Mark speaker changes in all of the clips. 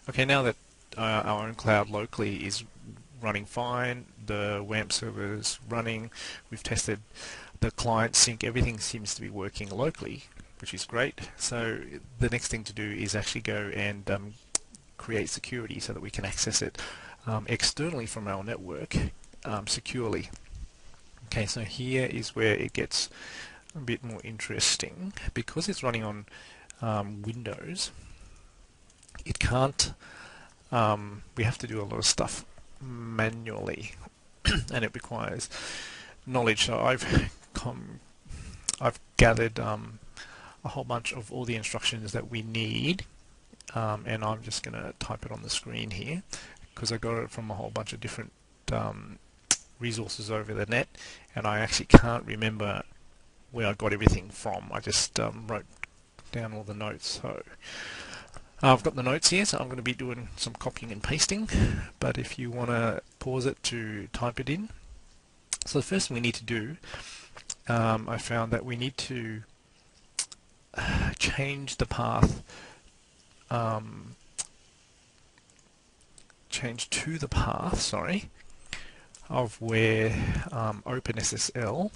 Speaker 1: Okay, now that our own cloud locally is running fine, the WAMP server is running, we've tested the client sync, everything seems to be working locally, which is great. So the next thing to do is actually go and create security so that we can access it externally from our network securely. Okay, so here is where it gets a bit more interesting. Because it's running on Windows, it can't, we have to do a lot of stuff manually and it requires knowledge. So I've gathered a whole bunch of all the instructions that we need, and I'm just going to type it on the screen here because I got it from a whole bunch of different resources over the net, and I actually can't remember where I got everything from. I just wrote down all the notes. So I've got the notes here, so I'm going to be doing some copying and pasting, but if you want to pause it to type it in. So the first thing we need to do, I found that we need to change the path, change to the path, sorry, of where OpenSSL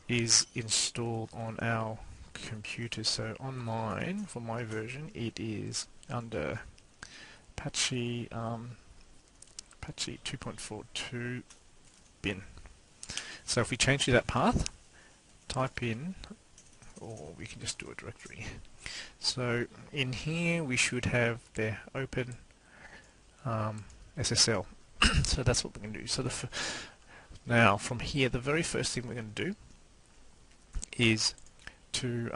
Speaker 1: is installed on our computer. So on mine, for my version, it is under Apache, Apache 2.42 bin. So if we change to that path, type in, or we can just do a directory. So in here we should have the open SSL. So that's what we're going to do. So now from here, the very first thing we're going to do is to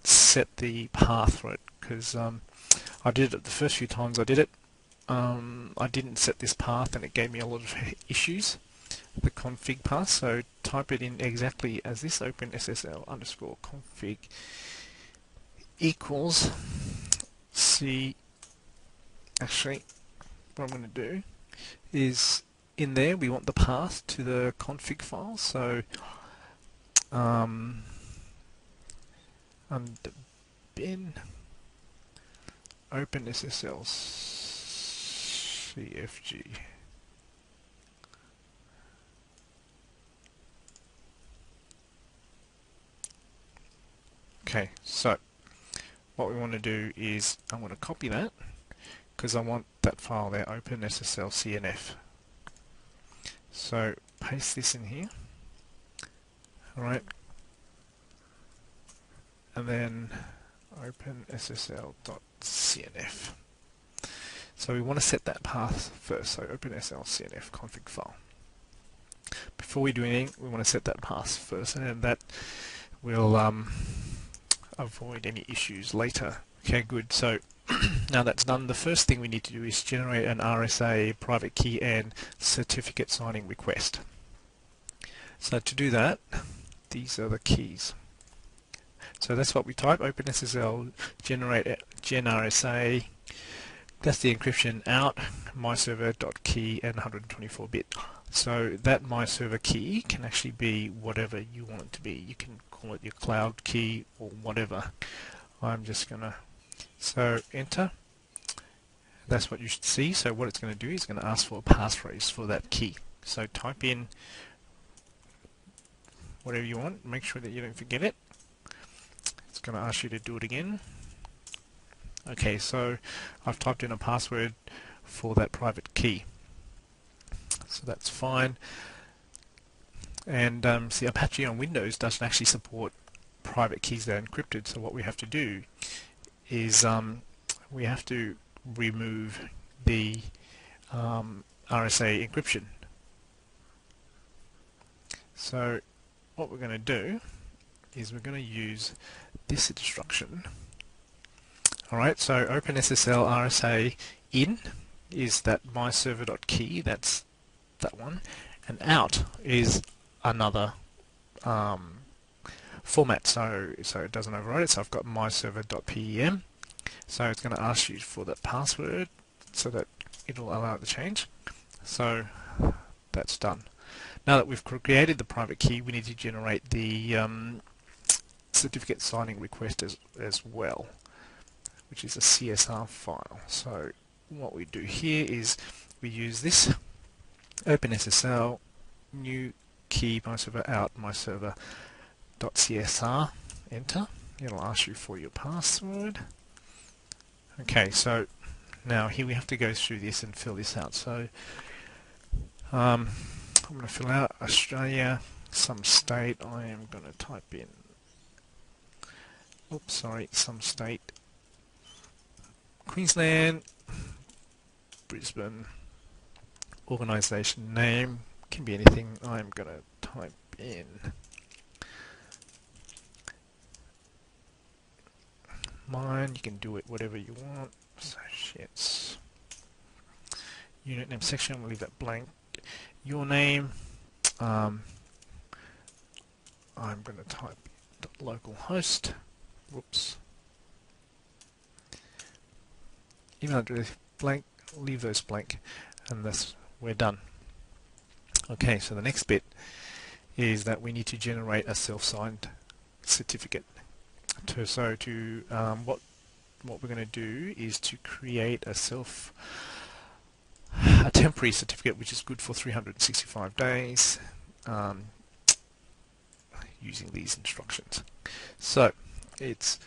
Speaker 1: set the path for it, because I did it the first few times I did it. I didn't set this path and it gave me a lot of issues, the config path. So type it in exactly as this, OpenSSL underscore config equals C. Actually, what I'm going to do is in there we want the path to the config file. So under bin OpenSSL CFG. Okay, so what we want to do is I'm going to copy that because I want that file there, OpenSSL CNF. So paste this in here, alright, and then OpenSSL.cnf. So we want to set that path first, so OpenSSL CNF config file. Before we do anything, we want to set that path first, and that will avoid any issues later. Okay, good. So now that's done, the first thing we need to do is generate an RSA private key and certificate signing request. So to do that, these are the keys. So that's what we type, OpenSSL generate gen RSA. That's the encryption out, myserver.key and 124-bit. So that myserver key can actually be whatever you want it to be. You can call it your cloud key or whatever. I'm just gonna, so enter. That's what you should see. So what it's going to do is it's going to ask for a passphrase for that key. So type in whatever you want. Make sure that you don't forget it. It's going to ask you to do it again. Okay, so I've typed in a password for that private key. So that's fine. And see, Apache on Windows doesn't actually support private keys that are encrypted. So what we have to do is we have to remove the RSA encryption. So what we're going to do is we're going to use this instruction. Alright, so OpenSSL RSA in is that myserver.key, that's that one, and out is another format, so it doesn't override it. So I've got myserver.pem, so it's going to ask you for that password so that it'll allow it to change. So that's done. Now that we've created the private key, we need to generate the certificate signing request as well, which is a CSR file. So what we do here is we use this OpenSSL new key myserver out myserver.csr, enter. It'll ask you for your password. Okay, so now here we have to go through this and fill this out. So I'm going to fill out Australia, some state. I am going to type in, some state, Queensland, Brisbane, organisation name, can be anything. I'm going to type in mine. You can do it whatever you want. So shits. Unit name section, we'll leave that blank. Your name, I'm going to type localhost. Whoops. Email address blank, leave those blank, and we're done. Okay, so the next bit is that we need to generate a self-signed certificate. What we're going to do is to create a temporary certificate which is good for 365 days using these instructions. So it's,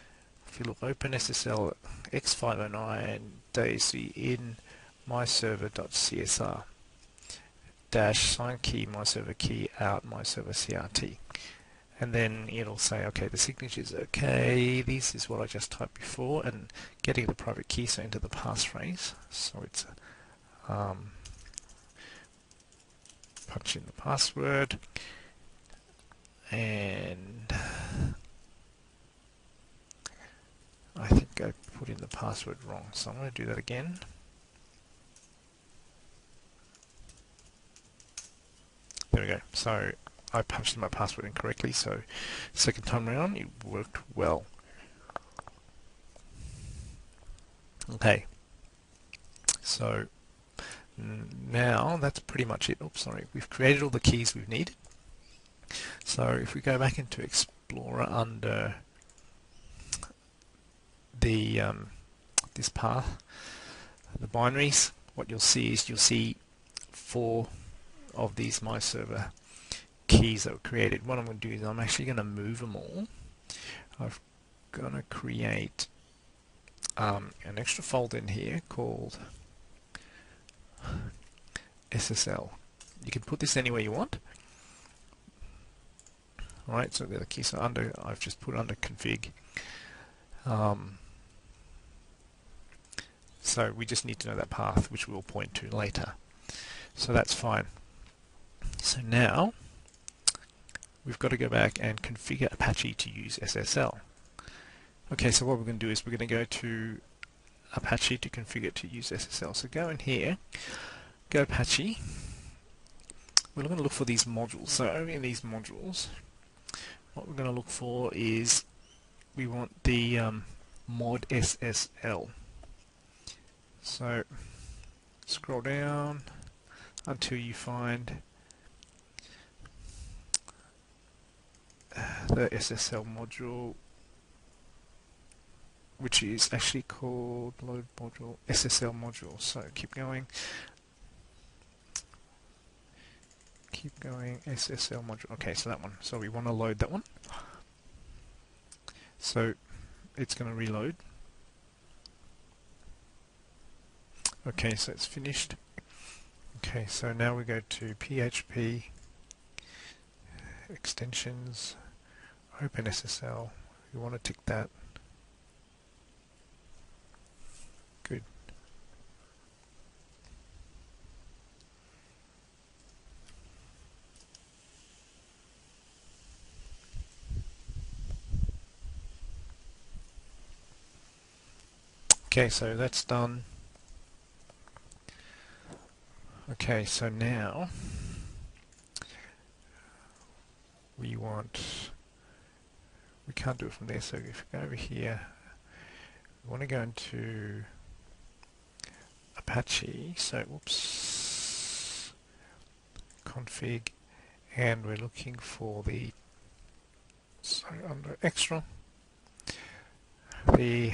Speaker 1: if you look, OpenSSL x509 daisy in myserver.csr dash sign key myserver key out myserver crt, and then it'll say, okay, the signature is okay, this is what I just typed before, and getting the private key, so enter the passphrase. So it's punch in the password, and I think I put in the password wrong, so I'm going to do that again. There we go. So I punched in my password incorrectly, so second time around it worked well. Okay, so now that's pretty much it. Oops, sorry, we've created all the keys we've needed. So if we go back into Explorer under the this path, the binaries, what you'll see is 4 of these myserver keys that were created. What I'm going to do is I'm actually going to move them all. I'm going to create an extra folder in here called SSL. You can put this anywhere you want. Alright, so the keys are under, I've just put under config. So we just need to know that path, which we'll point to later. So that's fine. So now we've got to go back and configure Apache to use SSL. Okay, so what we're going to do is we're going to go to Apache to configure to use SSL. So go in here, go Apache. We're going to look for these modules. So in these modules, what we're going to look for is we want the mod SSL. So scroll down until you find the SSL module, which is actually called load module, SSL module. So keep going, SSL module. Okay, so that one. So we want to load that one. So it's going to reload. Okay, so it's finished. Okay, so now we go to PHP extensions, OpenSSL. We want to tick that. Good. Okay, so that's done. Okay, so now we can't do it from there, so if we go over here, we want to go into Apache, so whoops, config, and we're looking for so under extra, the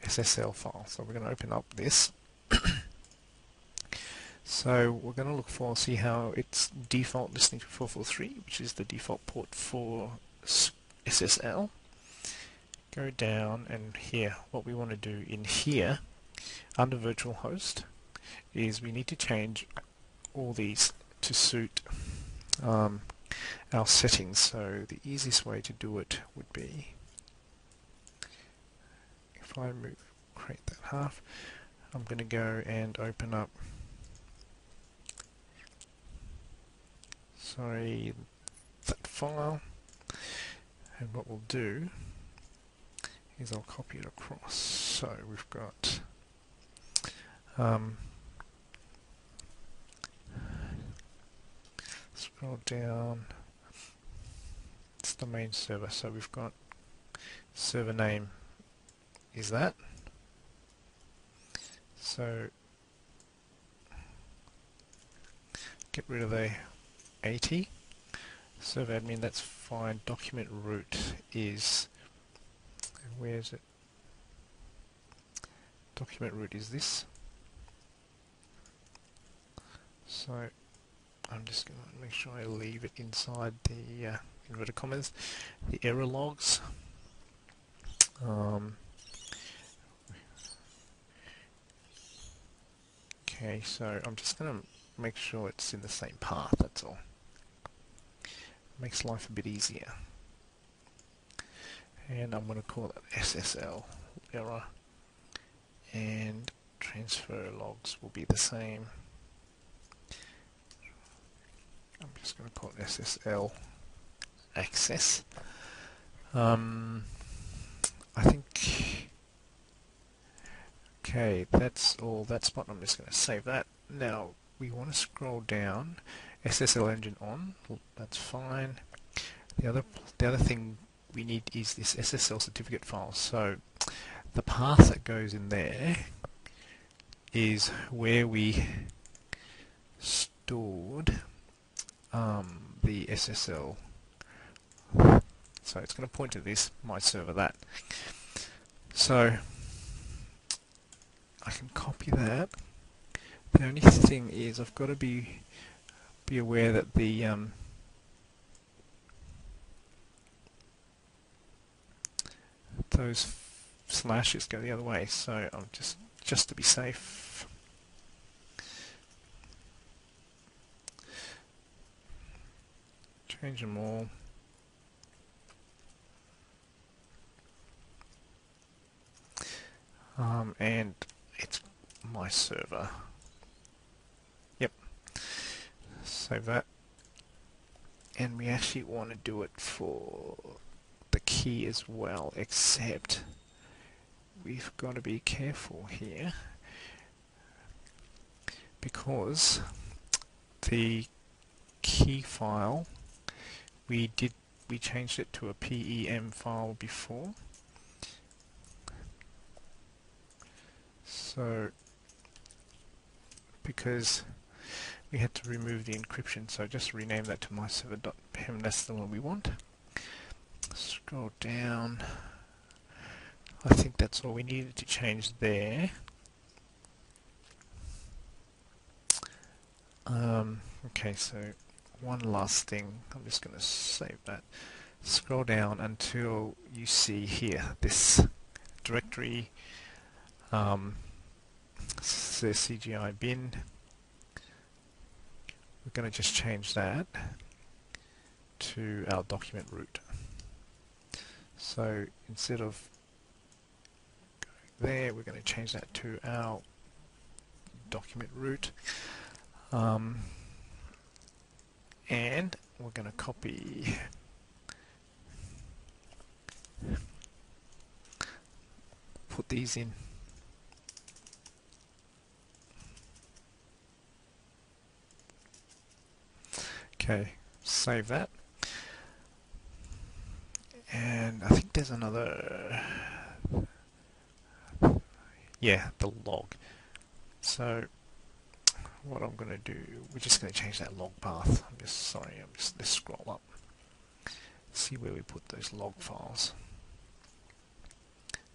Speaker 1: SSL file. So we're going to open up this. So we're going to look for, see how it's default listening to 443, which is the default port for SSL. Go down, and here, what we want to do in here, under virtual host, is we need to change all these to suit our settings. So the easiest way to do it would be, if I create that half, I'm going to go and open up, that file, and what we'll do is I'll copy it across. So we've got scroll down, it's the main server, so we've got server name is that. So get rid of the 80. Server admin, that's fine. Document root is, where is it? Document root is this. So I'm just going to make sure I leave it inside the inverted commas, the error logs. Okay, so I'm just going to make sure it's in the same path, that's all. Makes life a bit easier. And I'm going to call it SSL error, and transfer logs will be the same. I'm just going to call it SSL access. I think, okay, that's all that spot. I'm just going to save that. Now we want to scroll down. SSL engine on, that's fine. The other thing we need is this SSL certificate file. So the path that goes in there is where we stored the SSL. So it's going to point to this, my server that. So I can copy that. The only thing is I've got to be aware that the those slashes go the other way, so I'm just to be safe, change them all. And it's my server. Yep. Save that. And we actually want to do it for the key as well, except we've got to be careful here because the key file we changed it to a PEM file before. So because we had to remove the encryption, so just rename that to myserver.pem. That's the one we want. Scroll down. I think that's all we needed to change there. Okay, so one last thing. I'm just going to save that. Scroll down until you see here this directory. Says CGI bin. We're going to just change that to our document root. So instead of going there, we're going to change that to our document root. And we're going to copy put these in. Okay, save that. And I think there's another, yeah, the log. So what I'm going to do, we're just going to change that log path. Let's scroll up, see where we put those log files.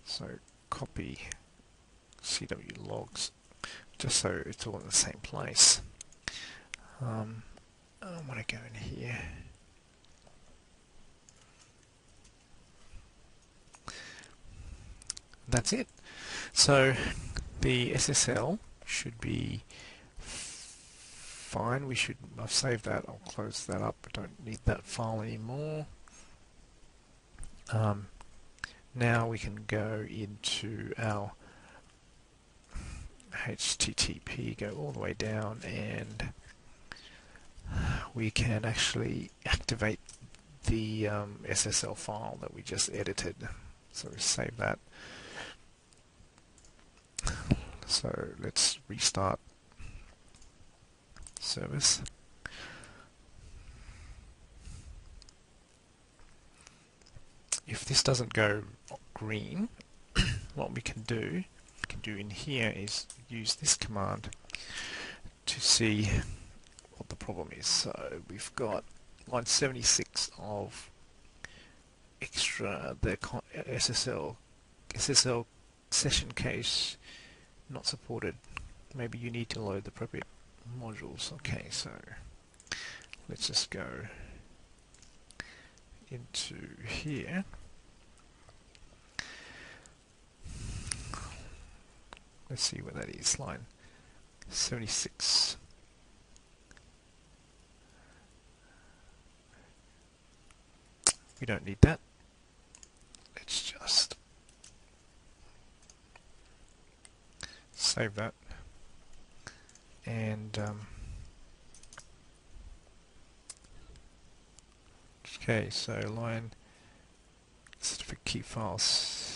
Speaker 1: So copy CW logs, just so it's all in the same place. I want to go in here. That's it. So the SSL should be fine. I've saved that. I'll close that up. I don't need that file anymore. Now we can go into our HTTP, go all the way down, and we can actually activate the SSL file that we just edited. So we save that. So let's restart service. If this doesn't go green, what we can do in here is use this command to see what the problem is. So we've got line 76 of extra, the SSL session case not supported. Maybe you need to load the appropriate modules. Okay, so let's just go into here. Let's see what that is. Line 76. We don't need that. Let's just save that. And okay, so line certificate key files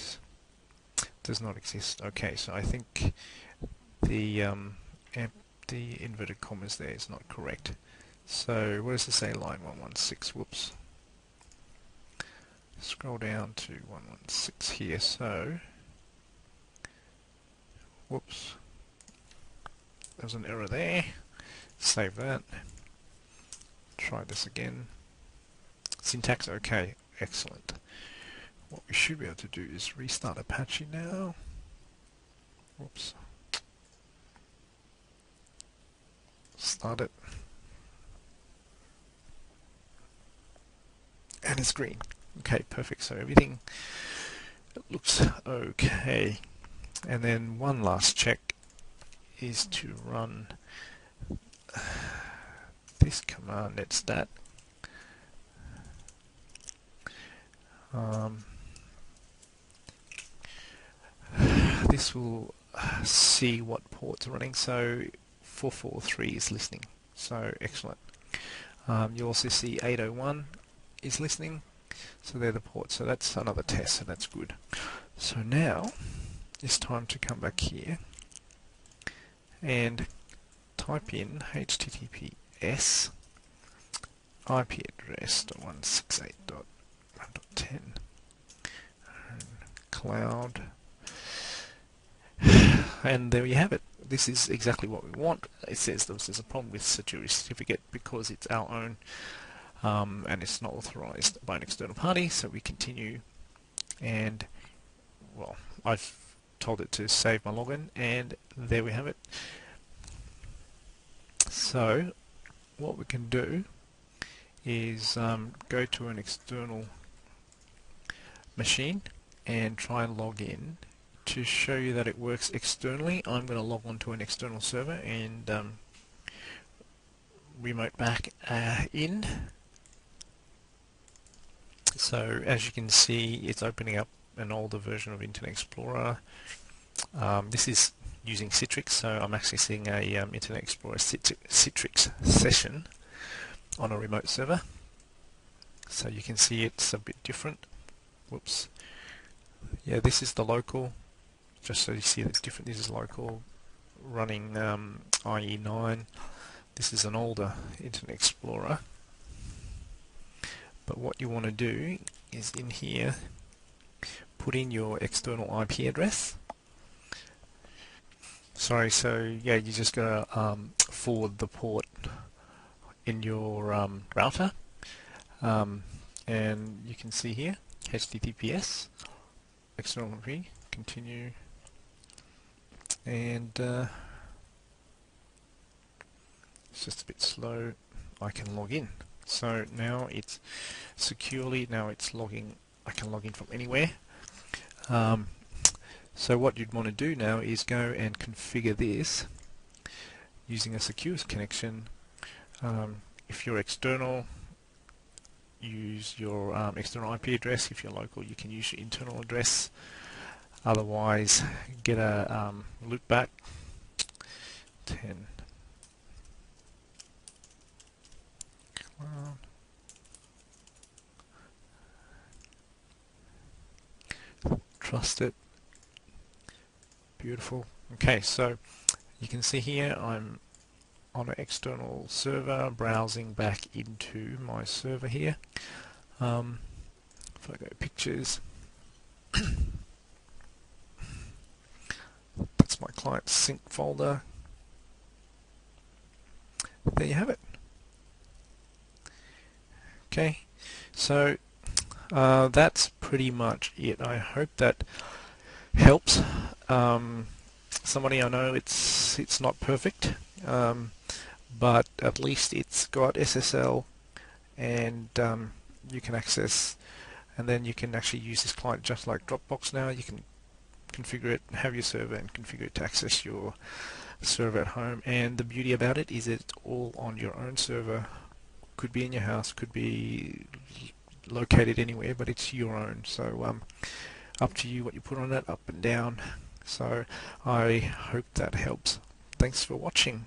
Speaker 1: does not exist. Okay, so I think the inverted commas there is not correct. So what does it say? Line 116. Whoops. Scroll down to 116 here. So whoops. There's an error there. Save that. Try this again. Syntax okay. Excellent. What we should be able to do is restart Apache now. Whoops. Start it. And it's green. Okay, perfect. So everything looks okay. And then one last check is to run this command. It's that. This will see what port's running. So 443 is listening. So excellent. You also see 801 is listening. So they're the ports. So that's another test. So that's good. So now it's time to come back here and type in HTTPS IP address 168.1.10 cloud, and there you have it. This is exactly what we want. It says there's a problem with security certificate because it's our own and it's not authorized by an external party. So we continue, and well, I've told it to save my login, and there we have it. So what we can do is go to an external machine and try and log in. To show you that it works externally, I'm going to log on to an external server and remote back in. So as you can see, it's opening up an older version of Internet Explorer. This is using Citrix, so I'm accessing a Internet Explorer Citrix session on a remote server. So you can see it's a bit different. Whoops. Yeah, this is the local. Just so you see it's different. This is local, running IE9. This is an older Internet Explorer. But what you want to do is in here, put in your external IP address. Sorry, so yeah, you just gotta forward the port in your router, and you can see here HTTPS external IP, continue, and it's just a bit slow. I can log in. So now it's securely, now it's logging, I can log in from anywhere. So what you'd want to do now is go and configure this using a secure connection. If you're external, use your external IP address. If you're local, you can use your internal address. Otherwise, get a loopback 10 cloud. Trust it. Beautiful. Okay, so you can see here I'm on an external server, browsing back into my server here. If I go pictures, that's my client sync folder. There you have it. Okay, so that's pretty much it. I hope that helps. Somebody, I know it's not perfect, but at least it's got SSL, and you can access, and then you can actually use this client just like Dropbox now. You can configure it, have your server, and configure it to access your server at home. And the beauty about it is it's all on your own server. Could be in your house, could be located anywhere, but it's your own. So up to you what you put on it, up and down. So I hope that helps. Thanks for watching.